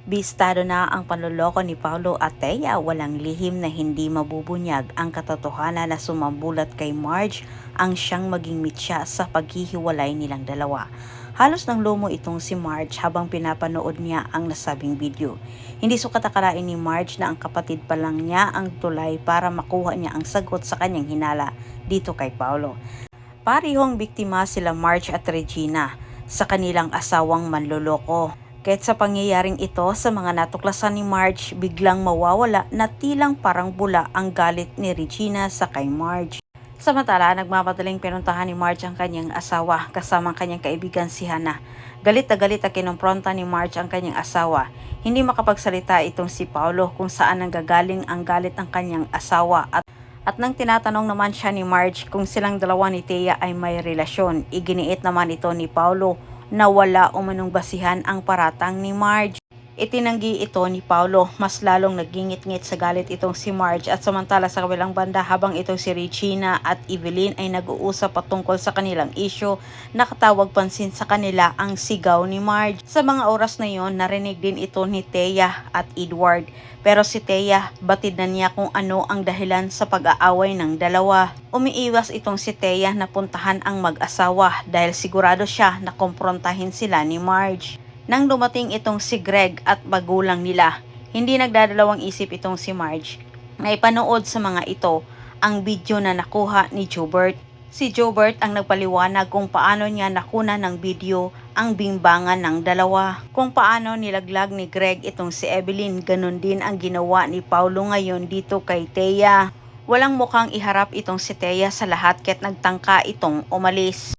Bistado na ang panloloko ni Paulo at Thea, walang lihim na hindi mabubunyag ang katotohanan na sumambulat kay Marge ang siyang maging mitya sa paghihiwalay nilang dalawa. Halos nang lumo itong si Marge habang pinapanood niya ang nasabing video. Hindi sukat akalain ni Marge na ang kapatid pa lang niya ang tulay para makuha niya ang sagot sa kanyang hinala dito kay Paulo. Parehong biktima sila Marge at Regina sa kanilang asawang manloloko. Kahit sa pangyayaring ito, sa mga natuklasan ni Marge, biglang mawawala na tilang parang bula ang galit ni Regina sa kay Marge. Samantala, nagmamadaling pinuntahan ni Marge ang kanyang asawa kasama ang kanyang kaibigan si Hannah. Galit na galit at kinumpronta ni Marge ang kanyang asawa. Hindi makapagsalita itong si Paulo kung saan nanggagaling ang galit ng kanyang asawa at nang tinatanong naman siya ni Marge kung silang dalawa ni Thea ay may relasyon, iginiit naman ito ni Paulo na wala umanong basihan ang paratang ni Marge. Itinanggi ito ni Paulo, mas lalong nagingit-ngit sa galit itong si Marge at samantala sa kabilang banda habang itong si Regina at Evelyn ay nag-uusap patungkol sa kanilang isyo, nakatawag pansin sa kanila ang sigaw ni Marge. Sa mga oras na yon, narinig din ito ni Thea at Edward. Pero si Thea, batid na niya kung ano ang dahilan sa pag-aaway ng dalawa. Umiiwas itong si Thea na puntahan ang mag-asawa dahil sigurado siya na kumprontahin sila ni Marge. Nang dumating itong si Greg at magulang nila, hindi nagdadalawang isip itong si Marge na ipanood sa mga ito ang video na nakuha ni Jobert. Si Jobert ang nagpaliwanag kung paano niya nakuna ng video ang bimbangan ng dalawa. Kung paano nilaglag ni Greg itong si Evelyn, ganun din ang ginawa ni Paulo ngayon dito kay Thea. Walang mukhang iharap itong si Thea sa lahat kaya't nagtangka itong umalis.